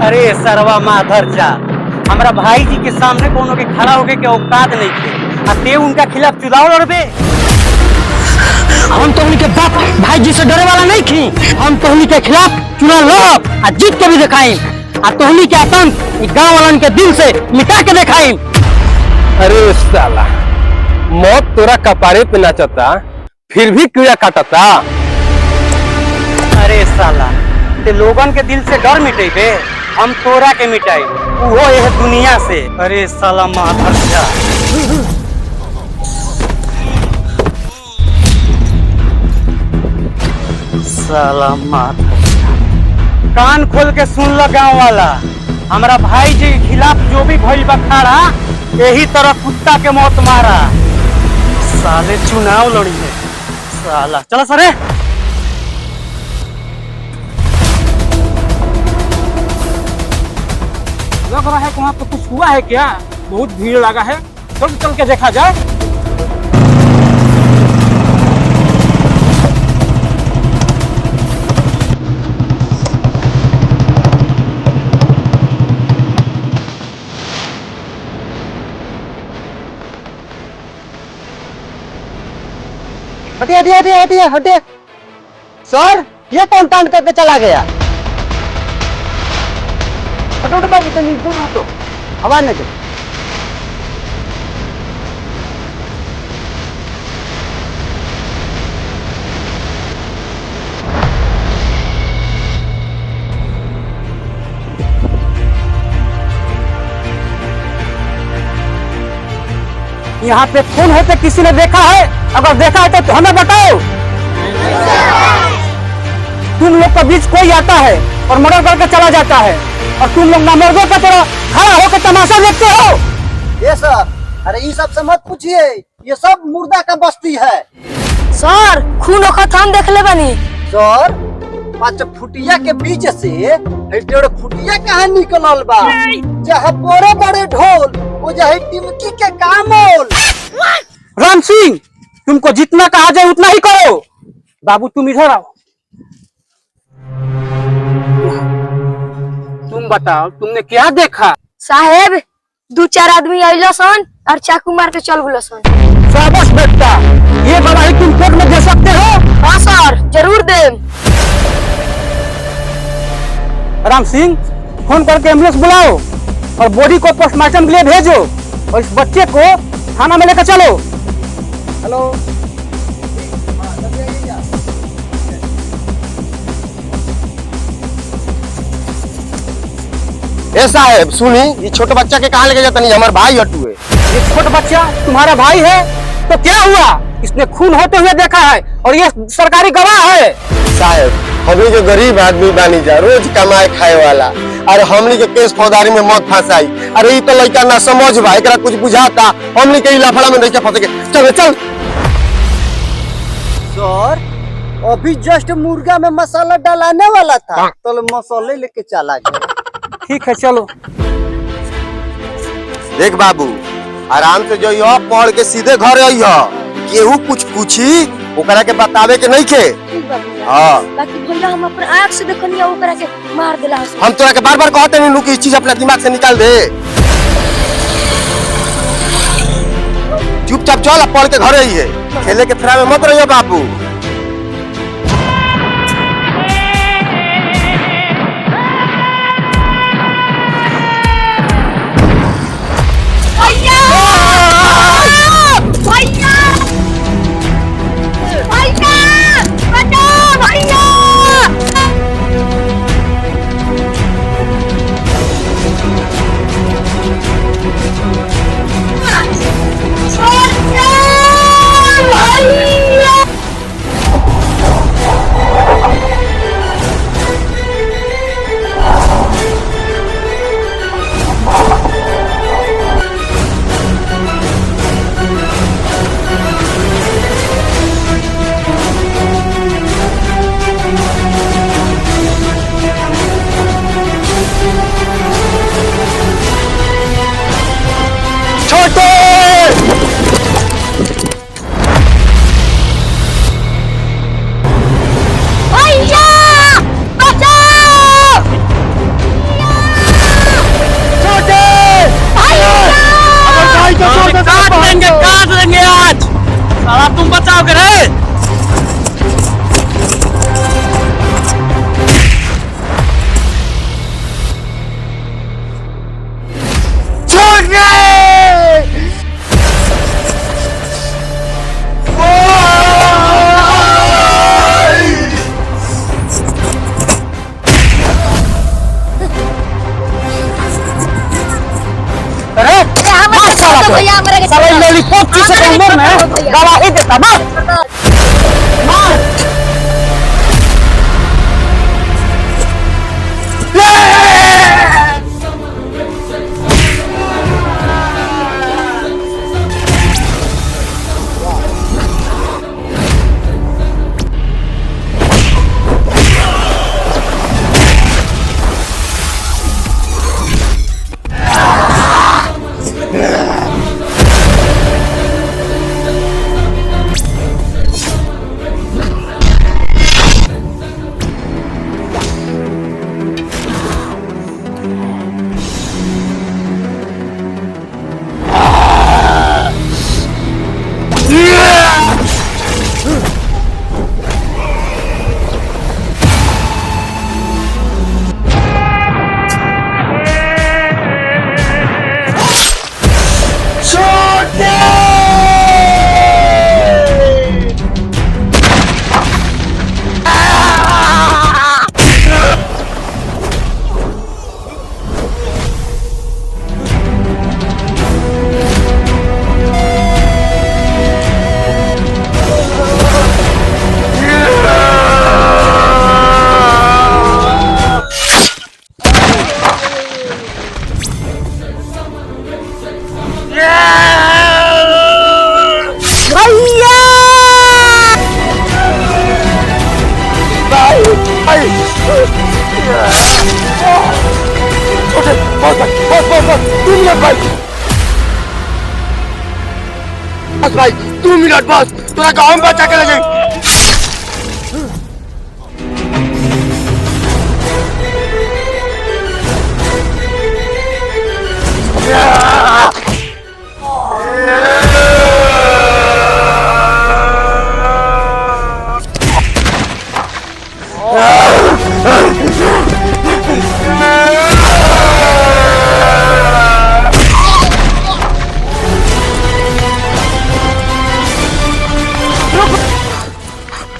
अरे सरवा माधर जा, हमारा भाई जी के सामने कोनो के खड़ा होके के औकात नहीं थे, ते उनका खिलाफ चुनाव लड़बे। हम तो उनके बाप भाई जी से डरे वाला नहीं थी। हम तो उनके खिलाफ चुनाव लड़ब और जीत के भी दिखाई, और तोहनी के आतंक गांव वालन के दिल से मिटा के दिखाई। अरे साला, मौत तोरा कपारे पे नाचता, फिर भी कीड़ा काटता। अरे साला, ते लोगन के दिल से डर मिटेबे, हम तोरा के मिटाई, वो यह दुनिया से। अरे साला माधर जा, साला माधर जा। कान खोल के सुन लो गांव वाला, हमारा भाई जी के खिलाफ जो भी भइल बा खड़ा, यही तरह कुत्ता के मौत मारा। साले चुनाव लड़ी है साला। चलो सरे, लग रहा है वहाँ पे कुछ हुआ है क्या? बहुत भीड़ लगा है, चल के देखा जाए। हटिए हटिए हटिए हटिए हटिए। सर, ये कौन कांड करके चला गया? हटो हटो बाबू, तनी दूर हटो, हवा न दे। यहाँ पे खून होते किसी ने देखा है? अगर देखा है तो हमें बताओ। तुम लोग के बीच कोई आता है और मर्डर करके चला जाता है, और तुम लोग नामर्दों का तरह खड़ा होकर तमाशा देखते हो। ये सर, अरे ये सब से मत पूछिए, ये सब मुर्दा का बस्ती है। सर, खून ओखत हम देख ले बनी। सर, 5 फुटिया के बीच से 1.5 फुटिया कहाँ निकलल बा? जहाँ बड़े बड़े ढोल, वो जहाँ टिमकी के कामोल। राम सिंह, तुमको जितना कहा जाए उतना ही करो। बाबू तुम इधर आओ। तुम बताओ, तुमने क्या देखा? साहेब, 2-4 आदमी आइलो सन और चाकू मार के चल गुलो सन। शाबाश बेटा, ये गवाही तुम कोर्ट में दे सकते हो? हाँ सर, जरूर दे। राम सिंह, फोन करके एम्बुलेंस बुलाओ और बॉडी को पोस्टमार्टम के लिए भेजो, और इस बच्चे को थाना में लेकर चलो। हेलो, ए साहेब सुनी, ये छोटे बच्चा के कहाँ लेके जाता? नहीं, हमारे भाई हटुए। ये छोटा बच्चा तुम्हारा भाई है तो क्या हुआ? इसने खून होते हुए देखा है और ये सरकारी गवाह है। साहेब, हमनी के गरीब आदमी बानी जा, रोज कमाए खाए वाला, अरे हमनी के केस फौजदारी में मौत फंसाई। अरे ये तो लड़का ना समझ बा, एकरा कुछ बुझाता, हमनी के लफड़ा में नहीं फंसे के। चल चल। सर, अभी जस्ट मुर्गा में मसाला डालने वाला था, तो मसाले लेके चला गया। ठीक है, चलो। देख बाबू, आराम से जो यो पढ़ के सीधे घर आइयो, केहू कुछ पूछी ओकरा के बतावे के नहीं के। हाँ, बाकी भैया हम अपन आँख से देखनिया ओकरा के मार देला। हम तोरा के बार बार कहते नहीं कि इस चीज अपना दिमाग से निकाल दे। चुपचाप चल, पढ़ के घर आइए, खेले के फेरा में मत रहियो बाबू। साला तुम बचाओ के रे। छोड़ दे। अरे मार साला को। साला ये लॉलीपॉप किसे कमर में गला ही देता मार मार। बस भाई 2 मिनट बस, तोरा गाँव में बचा के ले जाएंगे।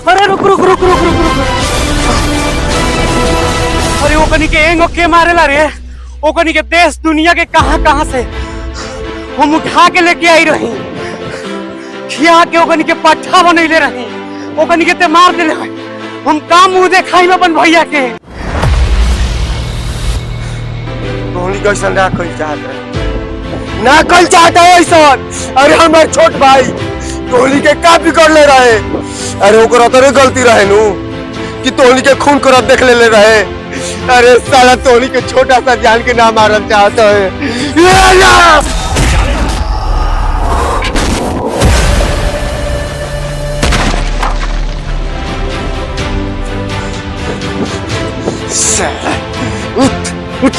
अरे रुक रुक रुक रुक रुक रुक। अरे वो कनी के एंगो के मारेला रे। वो कनी के देश दुनिया के कहां से हम उठा के लेके आई रही, खिया के वो कनी के पट्ठा बनैले रही, वो कनी के ते मार देले। हम काम मुंह देखाई में अपन भैया के। तोहनी कैसा ना कल चाहता है, ना कल चाहता है ऐसा। अरे हमारे छोट भाई तोहनी के का बिगड़ ले रहे। अरे ओकरा तो गलती रहे नु कि तोहनी के खून कर देख ले रहे। अरे साला तोहनी के छोटा सा जान के ना मारना चाहता है। उठ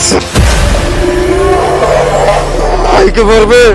भाई के मर में